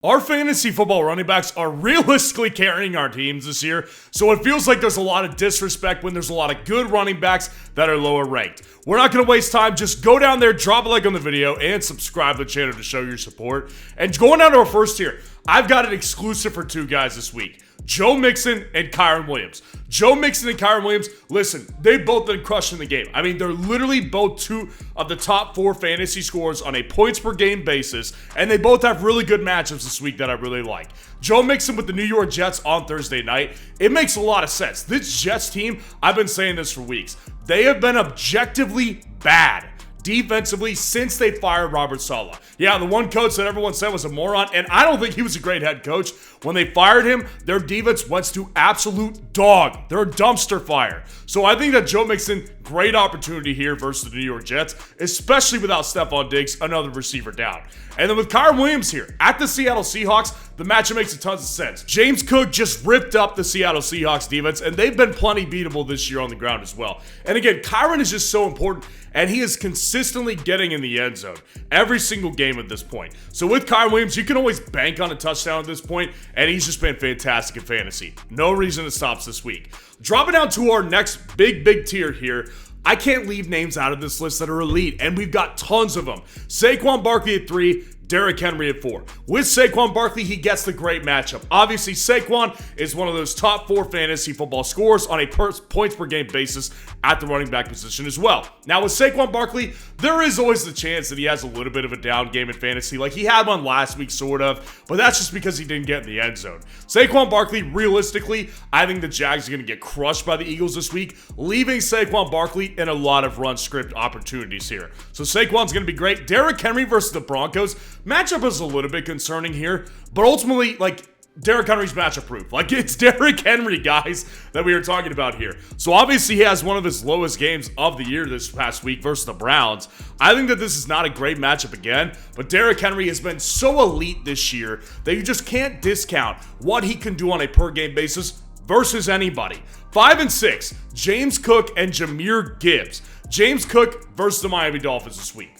Our fantasy football running backs are realistically carrying our teams this year, so it feels like there's a lot of disrespect when there's a lot of good running backs that are lower ranked. We're not going to waste time. Just go down there, drop a like on the video, and subscribe to the channel to show your support. And going down to our first tier, I've got an exclusive for two guys this week. Joe Mixon and Kyren Williams. Joe Mixon and Kyren Williams, listen, they've both been crushing the game. I mean, they're literally both two of the top 4 fantasy scorers on a points per game basis, and they both have really good matchups this week that I really like. Joe Mixon with the New York Jets on Thursday night, it makes a lot of sense. This Jets team, I've been saying this for weeks, they have been objectively bad defensively since they fired Robert Saleh. Yeah, the one coach that everyone said was a moron, and I don't think he was a great head coach. When they fired him, their defense went to absolute dog. They're a dumpster fire. So I think that Joe Mixon, great opportunity here versus the New York Jets, especially without Stephon Diggs, another receiver down. And then with Kyren Williams here, at the Seattle Seahawks, the matchup makes a ton of sense. James Cook just ripped up the Seattle Seahawks defense, and they've been plenty beatable this year on the ground as well. And again, Kyren is just so important, and he is consistently getting in the end zone every single game at this point. So with Kyren Williams, you can always bank on a touchdown at this point, and he's just been fantastic in fantasy. No reason to stop this week. Dropping down to our next big tier here, I can't leave names out of this list that are elite, and we've got tons of them. Saquon Barkley at 3, Derrick Henry at 4. With Saquon Barkley, he gets the great matchup. Obviously, Saquon is one of those top 4 fantasy football scorers on a points per game basis at the running back position as well. Now, with Saquon Barkley, there is always the chance that he has a little bit of a down game in fantasy. Like he had one last week, sort of, but that's just because he didn't get in the end zone. Saquon Barkley, realistically, I think the Jags are going to get crushed by the Eagles this week, leaving Saquon Barkley in a lot of run script opportunities here. So Saquon's going to be great. Derrick Henry versus the Broncos. Matchup is a little bit concerning here, but ultimately, like, Derrick Henry's matchup proof. Like, it's Derrick Henry, guys, that we are talking about here. So obviously he has one of his lowest games of the year this past week versus the Browns. I think that this is not a great matchup again, but Derrick Henry has been so elite this year that you just can't discount what he can do on a per game basis versus anybody. 5 and 6, James Cook and Jahmyr Gibbs. James Cook versus the Miami Dolphins this week.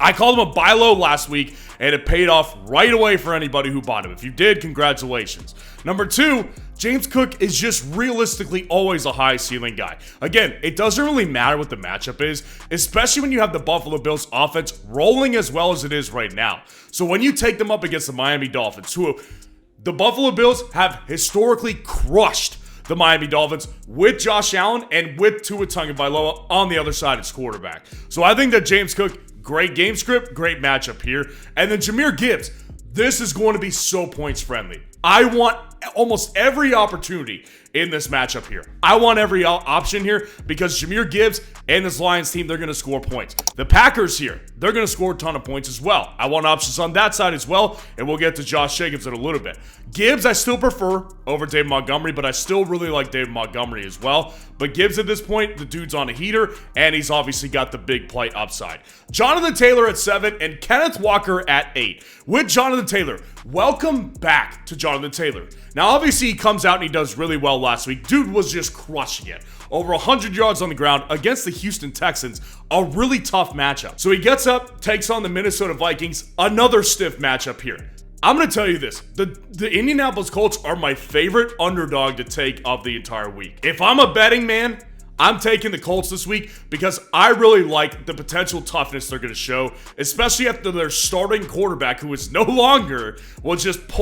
I called him a buy low last week, and it paid off right away for anybody who bought him. If you did, congratulations. Number 2, James Cook is just realistically always a high ceiling guy. Again, it doesn't really matter what the matchup is, especially when you have the Buffalo Bills offense rolling as well as it is right now. So when you take them up against the Miami Dolphins, who the Buffalo Bills have historically crushed the Miami Dolphins with Josh Allen and with Tua Tagovailoa on the other side as quarterback. So I think that James Cook, great game script, great matchup here. And then Jahmyr Gibbs, this is going to be so points friendly. I want almost every opportunity in this matchup here. I want every option here because Jahmyr Gibbs and this Lions team, they're going to score points. The Packers here, they're going to score a ton of points as well. I want options on that side as well, and we'll get to Josh Jacobs in a little bit. Gibbs, I still prefer over David Montgomery, but I still really like David Montgomery as well. But Gibbs at this point, the dude's on a heater, and he's obviously got the big play upside. Jonathan Taylor at 7 and Kenneth Walker at 8. With Jonathan Taylor, welcome back to Jonathan Taylor. Now, obviously, he comes out and he does really well last week. Dude was just crushing it. Over 100 yards on the ground against the Houston Texans, a really tough matchup. So he gets up, takes on the Minnesota Vikings, another stiff matchup here. I'm going to tell you this, the Indianapolis Colts are my favorite underdog to take of the entire week. If I'm a betting man, I'm taking the Colts this week because I really like the potential toughness they're going to show, especially after their starting quarterback, who is no longer,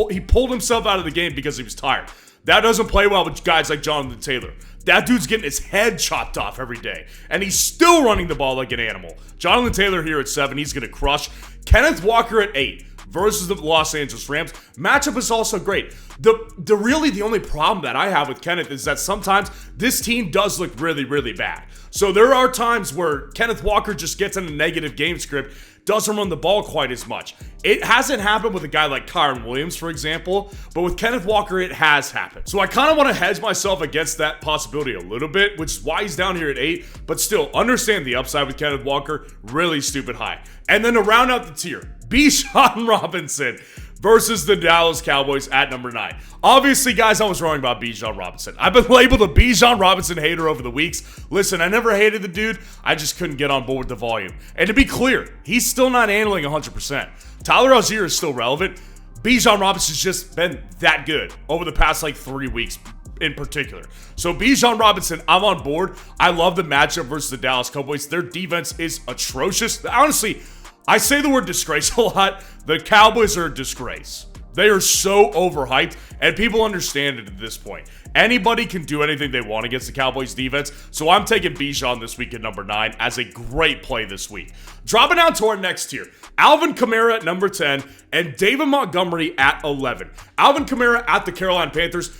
he pulled himself out of the game because he was tired. That doesn't play well with guys like Jonathan Taylor. That dude's getting his head chopped off every day, and he's still running the ball like an animal. Jonathan Taylor here at 7, he's going to crush. Kenneth Walker at 8 versus the Los Angeles Rams. Matchup is also great. The only problem that I have with Kenneth is that sometimes this team does look really bad. So there are times where Kenneth Walker just gets in a negative game script, doesn't run the ball quite as much. It hasn't happened with a guy like Kyren Williams, for example, but with Kenneth Walker, it has happened. So I kind of want to hedge myself against that possibility a little bit, which is why he's down here at 8, but still understand the upside with Kenneth Walker, really stupid high. And then to round out the tier, Bijan Robinson versus the Dallas Cowboys at number 9. Obviously, guys, I was wrong about Bijan Robinson. I've been labeled a Bijan Robinson hater over the weeks. Listen, I never hated the dude. I just couldn't get on board with the volume. And to be clear, he's still not handling 100%. Tyler Algier is still relevant, Bijan Robinson's just been that good over the past like 3 weeks in particular. So Bijan Robinson, I'm on board. I love the matchup versus the Dallas Cowboys. Their defense is atrocious. Honestly, I say the word disgrace a lot. The Cowboys are a disgrace. They are so overhyped, and people understand it at this point. Anybody can do anything they want against the Cowboys defense, so I'm taking Bijan this week at number 9 as a great play this week. Dropping down to our next tier, Alvin Kamara at number 10 and David Montgomery at 11. Alvin Kamara at the Carolina Panthers.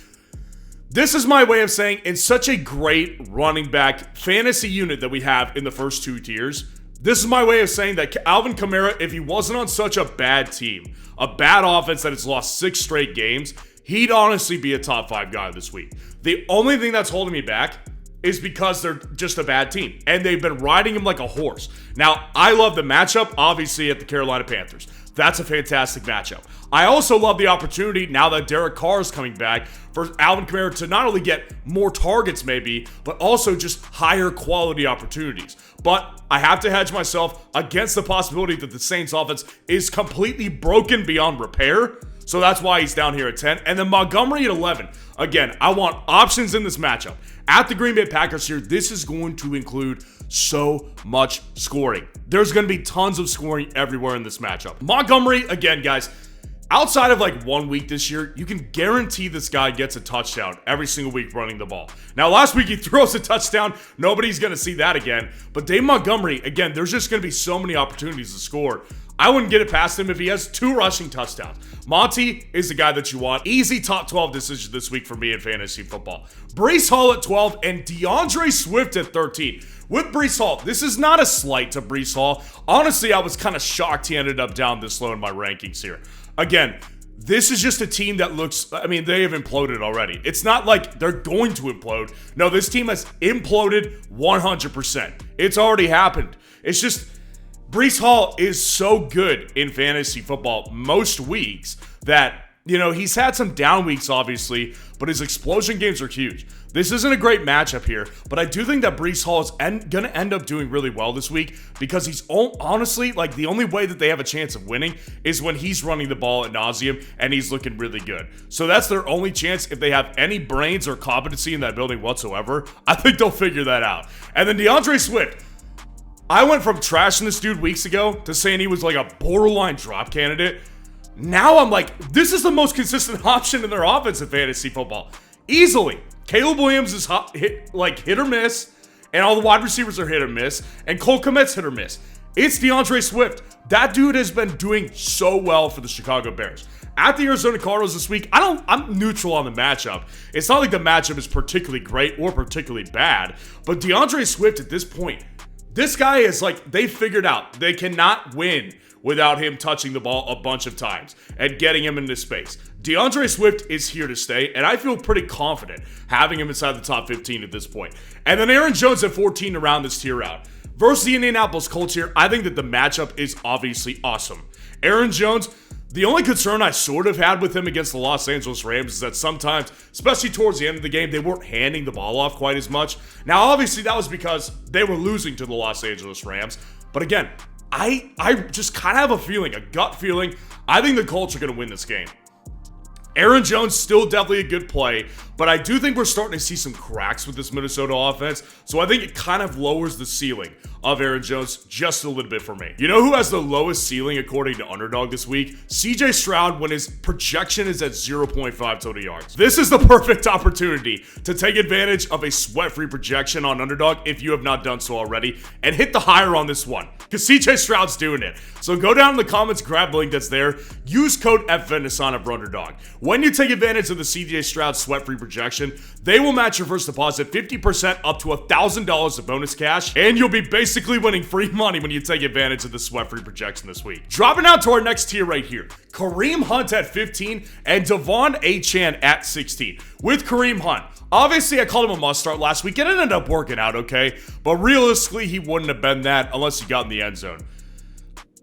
This is my way of saying in such a great running back fantasy unit that we have in the first 2 tiers, this is my way of saying that Alvin Kamara, if he wasn't on such a bad team, a bad offense that has lost 6 straight games, he'd honestly be a top 5 guy this week. The only thing that's holding me back is because they're just a bad team, and they've been riding him like a horse. Now, I love the matchup, obviously, at the Carolina Panthers. That's a fantastic matchup. I also love the opportunity, now that Derek Carr is coming back, for Alvin Kamara to not only get more targets maybe, but also just higher quality opportunities. But I have to hedge myself against the possibility that the Saints offense is completely broken beyond repair. So that's why he's down here at 10. And then Montgomery at 11. Again, I want options in this matchup. At the Green Bay Packers here, this is going to include so much scoring. There's going to be tons of scoring everywhere in this matchup. Montgomery, again, guys, outside of like 1 week this year, you can guarantee this guy gets a touchdown every single week running the ball. Now, last week he throws a touchdown. Nobody's going to see that again. But Dave Montgomery, again, there's just going to be so many opportunities to score. I wouldn't get it past him if he has 2 rushing touchdowns. Monty is the guy that you want. Easy top 12 decision this week for me in fantasy football. Breece Hall at 12 and DeAndre Swift at 13. With Breece Hall, this is not a slight to Breece Hall. Honestly, I was kind of shocked he ended up down this low in my rankings here. Again, this is just a team that looks, I mean, they have imploded already. It's not like they're going to implode. No, this team has imploded 100%. It's already happened. It's just, Breece Hall is so good in fantasy football most weeks that, you know, he's had some down weeks, obviously, but his explosion games are huge. This isn't a great matchup here, but I do think that Breece Hall is going to end up doing really well this week because he's honestly, like, the only way that they have a chance of winning is when he's running the ball ad nauseum and he's looking really good. So that's their only chance if they have any brains or competency in that building whatsoever. I think they'll figure that out. And then DeAndre Swift. I went from trashing this dude weeks ago to saying he was like a borderline drop candidate. Now I'm like, this is the most consistent option in their offense in fantasy football. Easily. Caleb Williams is hit or miss, and all the wide receivers are hit or miss, and Cole Kmet's hit or miss. It's DeAndre Swift. That dude has been doing so well for the Chicago Bears. At the Arizona Cardinals this week, I'm neutral on the matchup. It's not like the matchup is particularly great or particularly bad, but DeAndre Swift at this point, this guy is like, they figured out they cannot win without him touching the ball a bunch of times and getting him into space. DeAndre Swift is here to stay, and I feel pretty confident having him inside the top 15 at this point. And then Aaron Jones at 14 to round this tier out. Versus the Indianapolis Colts here, I think that the matchup is obviously awesome. Aaron Jones, the only concern I sort of had with him against the Los Angeles Rams is that sometimes, especially towards the end of the game, they weren't handing the ball off quite as much. Now, obviously, that was because they were losing to the Los Angeles Rams. But again, I just kind of have a feeling, a gut feeling, I think the Colts are going to win this game. Aaron Jones, still definitely a good play, but I do think we're starting to see some cracks with this Minnesota offense, so I think it kind of lowers the ceiling of Aaron Jones just a little bit for me. You know who has the lowest ceiling according to Underdog this week? CJ Stroud, when his projection is at 0.5 total yards. This is the perfect opportunity to take advantage of a sweat-free projection on Underdog if you have not done so already, and hit the higher on this one, because CJ Stroud's doing it. So go down in the comments, grab the link that's there, use code FNSON of Underdog. When you take advantage of the CJ Stroud sweat-free projection, they will match your first deposit 50% up to $1,000 of bonus cash, and you'll be basically winning free money when you take advantage of the sweat-free projection this week. Dropping out to our next tier right here, Kareem Hunt at 15 and Devon Achane at 16. With Kareem Hunt, obviously I called him a must-start last week, and it ended up working out okay, but realistically he wouldn't have been that unless he got in the end zone.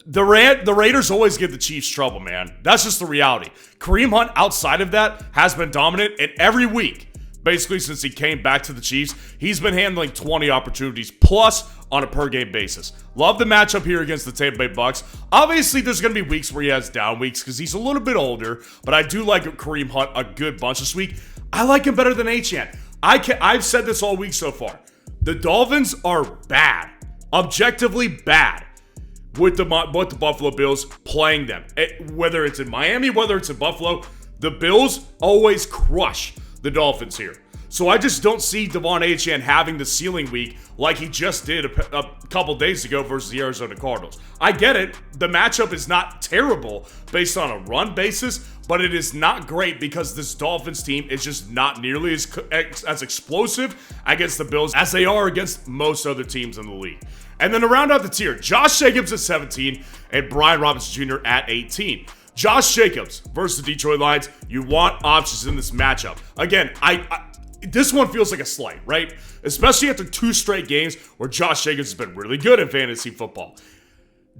The Raiders always give the Chiefs trouble, man. That's just the reality. Kareem Hunt, outside of that, has been dominant, and every week, Basically, since he came back to the Chiefs, he's been handling 20 opportunities plus on a per-game basis. Love the matchup here against the Tampa Bay Bucks. Obviously, there's going to be weeks where he has down weeks because he's a little bit older, but I do like Kareem Hunt a good bunch this week. I like him better than Achane. I've said this all week so far. The Dolphins are bad, objectively bad, with the Buffalo Bills playing them. Whether it's in Miami, whether it's in Buffalo, the Bills always crush the Dolphins here. So I just don't see Devon Achane having the ceiling week like he just did a couple days ago versus the Arizona Cardinals. I get it. The matchup is not terrible based on a run basis, but it is not great because this Dolphins team is just not nearly as explosive against the Bills as they are against most other teams in the league. And then to round out the tier, Josh Jacobs at 17 and Brian Robinson Jr. at 18. Josh Jacobs versus the Detroit Lions. You want options in this matchup. Again, this one feels like a slight, right? Especially after 2 straight games where Josh Jacobs has been really good in fantasy football.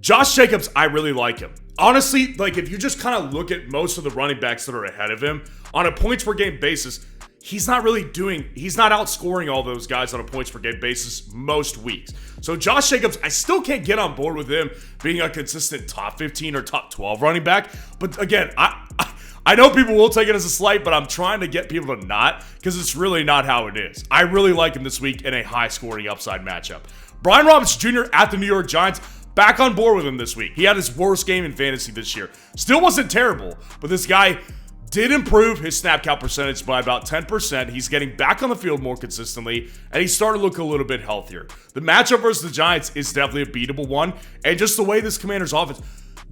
Josh Jacobs, I really like him. Honestly, like if you just kind of look at most of the running backs that are ahead of him on a points per game basis, he's not outscoring all those guys on a points per game basis most weeks. So Josh Jacobs, I still can't get on board with him being a consistent top 15 or top 12 running back. But again, I know people will take it as a slight, but I'm trying to get people to not, because it's really not how it is. I really like him this week in a high-scoring upside matchup. Brian Robinson Jr. at the New York Giants, back on board with him this week. He had his worst game in fantasy this year. Still wasn't terrible, but this guy did improve his snap count percentage by about 10%. He's getting back on the field more consistently, and he's starting to look a little bit healthier. The matchup versus the Giants is definitely a beatable one, and just the way this Commanders offense,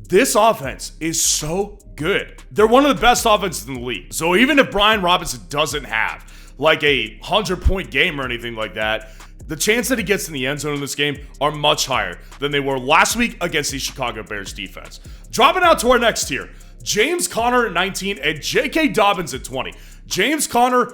this offense is so good. They're one of the best offenses in the league. So even if Brian Robinson doesn't have like a 100-point game or anything like that, the chance that he gets in the end zone in this game are much higher than they were last week against the Chicago Bears defense. Dropping out to our next tier, James Conner at 19 and J.K. Dobbins at 20. James Conner,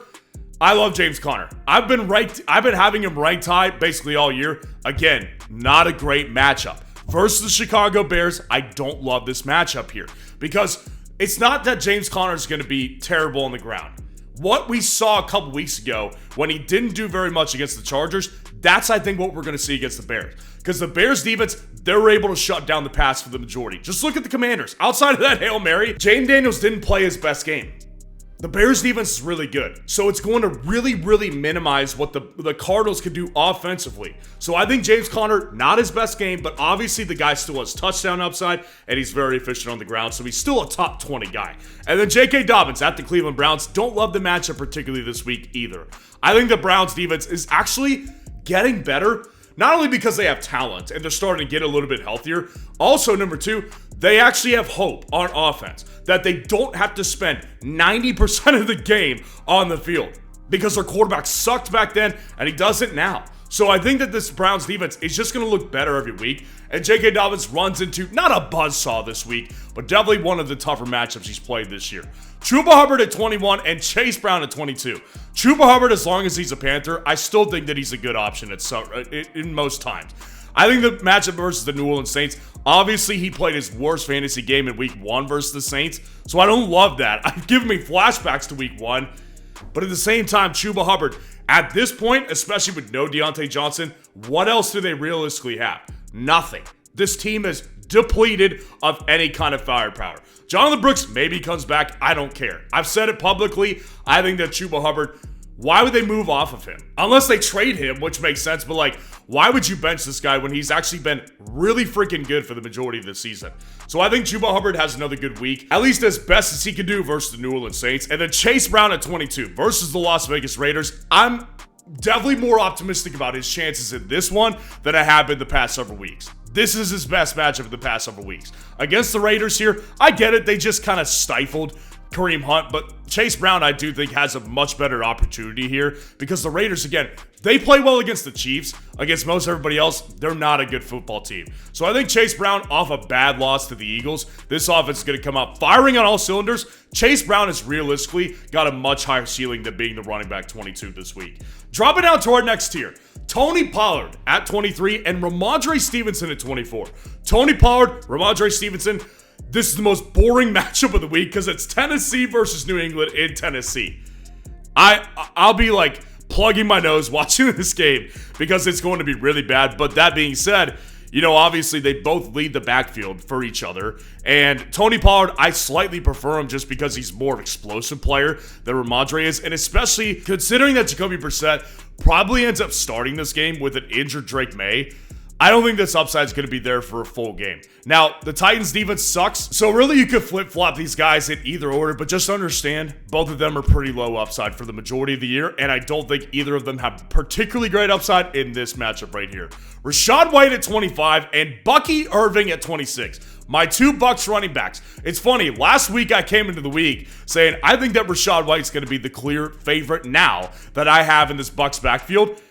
I love James Conner. I've been having him ranked high basically all year. Again, not a great matchup. Versus the Chicago Bears, I don't love this matchup here because it's not that James Conner is going to be terrible on the ground. What we saw a couple weeks ago when he didn't do very much against the Chargers, that's, I think, what we're going to see against the Bears. Because the Bears defense, they were able to shut down the pass for the majority. Just look at the Commanders. Outside of that Hail Mary, James Daniels didn't play his best game. The Bears defense is really good. So it's going to really, really minimize what the Cardinals can do offensively. So I think James Conner, not his best game, but obviously the guy still has touchdown upside, and he's very efficient on the ground, so he's still a top 20 guy. And then J.K. Dobbins at the Cleveland Browns. Don't love the matchup particularly this week either. I think the Browns defense is actually getting better, not only because they have talent and they're starting to get a little bit healthier, also, number 2, they actually have hope on offense that they don't have to spend 90% of the game on the field because their quarterback sucked back then and he doesn't now. So I think that this Browns defense is just going to look better every week, and J.K. Dobbins runs into not a buzzsaw this week, but definitely one of the tougher matchups he's played this year. Chuba Hubbard at 21 and Chase Brown at 22. Chuba Hubbard, as long as he's a Panther, I still think that he's a good option in most times. I think the matchup versus the New Orleans Saints, obviously he played his worst fantasy game in week 1 versus the Saints, so I don't love that. I've given me flashbacks to week 1, but at the same time, Chuba Hubbard, at this point, especially with no Deontay Johnson, what else do they realistically have? Nothing. This team is depleted of any kind of firepower. Jonathan Brooks maybe comes back. I don't care. I've said it publicly. I think that Chuba Hubbard, why would they move off of him? Unless they trade him, which makes sense, but like, why would you bench this guy when he's actually been really freaking good for the majority of the season? So I think Chuba Hubbard has another good week, at least as best as he can do versus the New Orleans Saints. And then Chase Brown at 22 versus the Las Vegas Raiders. I'm definitely more optimistic about his chances in this one than I have been the past several weeks. This is his best matchup of the past several weeks. Against the Raiders here, I get it. They just kind of stifled Kareem Hunt, but Chase Brown, I do think, has a much better opportunity here because the Raiders, again, they play well against the Chiefs. Against most everybody else, they're not a good football team. So I think Chase Brown, off a bad loss to the Eagles, this offense is going to come out firing on all cylinders. Chase Brown has realistically got a much higher ceiling than being the running back 22 this week. Dropping down to our next tier, Tony Pollard at 23 and Ramondre Stevenson at 24. Tony Pollard, Ramondre Stevenson. This is the most boring matchup of the week because it's Tennessee versus New England in Tennessee. I'll be like plugging my nose watching this game because it's going to be really bad. But that being said, you know, obviously they both lead the backfield for each other. And Tony Pollard, I slightly prefer him just because he's more of an explosive player than Ramondre is. And especially considering that Jacoby Brissett probably ends up starting this game with an injured Drake May, I don't think this upside is going to be there for a full game. Now, the Titans defense sucks, so really you could flip-flop these guys in either order, but just understand, both of them are pretty low upside for the majority of the year, and I don't think either of them have particularly great upside in this matchup right here. Rachaad White at 25 and Bucky Irving at 26. My two Bucs running backs. It's funny, last week I came into the week saying I think that Rachaad White's going to be the clear favorite now that I have in this Bucs backfield.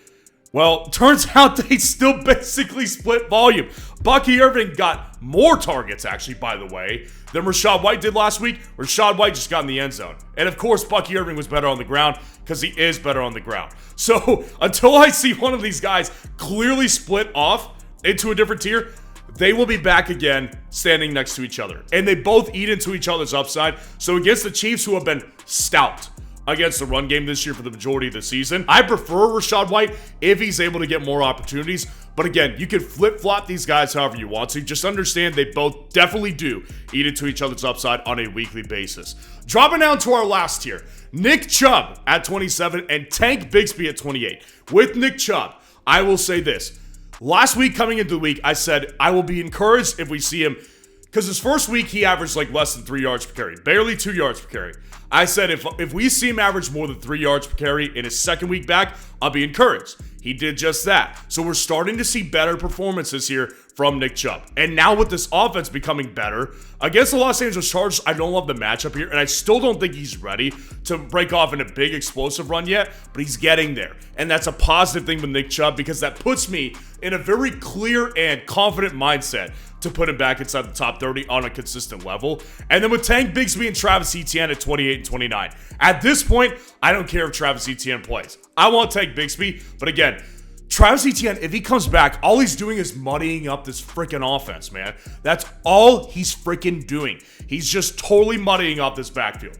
Well, turns out they still basically split volume. Bucky Irving got more targets, actually, by the way, than Rachaad White did last week. Rachaad White just got in the end zone. And of course, Bucky Irving was better on the ground because he is better on the ground. So until I see one of these guys clearly split off into a different tier, they will be back again standing next to each other. And they both eat into each other's upside. So against the Chiefs, who have been stout against the run game this year for the majority of the season, I prefer Rachaad White if he's able to get more opportunities. But again, you can flip-flop these guys however you want to. Just understand they both definitely do eat into each other's upside on a weekly basis. Dropping down to our last tier, Nick Chubb at 27 and Tank Bigsby at 28. With Nick Chubb, I will say this. Last week coming into the week, I said I will be encouraged if we see him, because his first week he averaged like less than 3 yards per carry, barely 2 yards per carry. I said if we see him average more than 3 yards per carry in his second week back, I'll be encouraged. He did just that. So we're starting to see better performances here from Nick Chubb. And now with this offense becoming better, against the Los Angeles Chargers, I don't love the matchup here, and I still don't think he's ready to break off in a big explosive run yet, but he's getting there. And that's a positive thing with Nick Chubb because that puts me in a very clear and confident mindset to put him back inside the top 30 on a consistent level. And then with Tank Bigsby and Travis Etienne at 28 and 29. At this point, I don't care if Travis Etienne plays. I want Tank Bigsby, but again, Travis Etienne, if he comes back, all he's doing is muddying up this freaking offense, man. That's all he's freaking doing. He's just totally muddying up this backfield.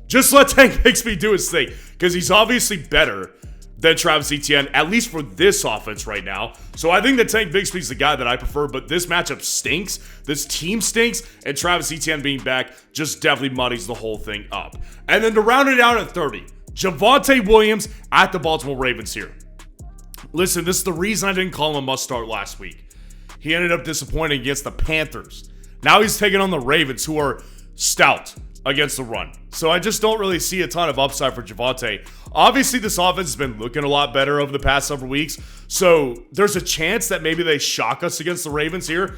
Just let Tank Bigsby do his thing, because he's obviously better than Travis Etienne, at least for this offense right now. So I think that Tank Bigsby's the guy that I prefer, but this matchup stinks. This team stinks, and Travis Etienne being back just definitely muddies the whole thing up. And then to round it out at 30, Javonte Williams at the Baltimore Ravens here. Listen, this is the reason I didn't call him a must-start last week. He ended up disappointing against the Panthers. Now he's taking on the Ravens, who are stout against the run. So I just don't really see a ton of upside for Javonte. Obviously, this offense has been looking a lot better over the past several weeks, so there's a chance that maybe they shock us against the Ravens here.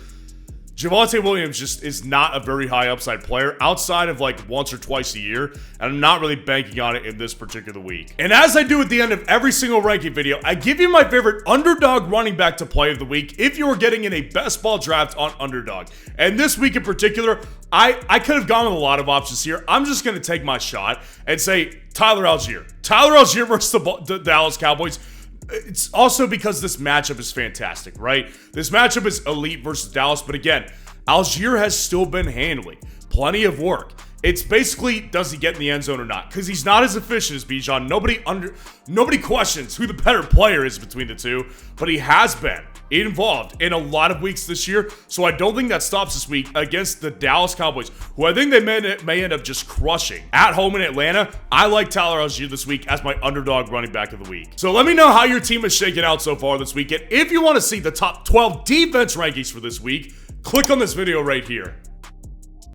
Javonte Williams just is not a very high upside player outside of like once or twice a year, and I'm not really banking on it in this particular week. And as I do at the end of every single ranking video, I give you my favorite underdog running back to play of the week if you are getting in a best ball draft on underdog. And this week in particular, I could have gone with a lot of options here. I'm just going to take my shot and say Tyler Algier. Tyler Algier versus the Dallas Cowboys. It's also because this matchup is fantastic, right? This matchup is elite versus Dallas, but again, Algier has still been handling plenty of work. It's basically, does he get in the end zone or not? Because he's not as efficient as Bijan. Nobody questions who the better player is between the two, but he has been involved in a lot of weeks this year, so I don't think that stops this week against the Dallas Cowboys, who I think they may end up just crushing at home in Atlanta. I like Tyler Algier this week as my underdog running back of the week. So let me know how your team is shaking out so far this weekend. If you want to see the top 12 defense rankings for this week, click on this video right here.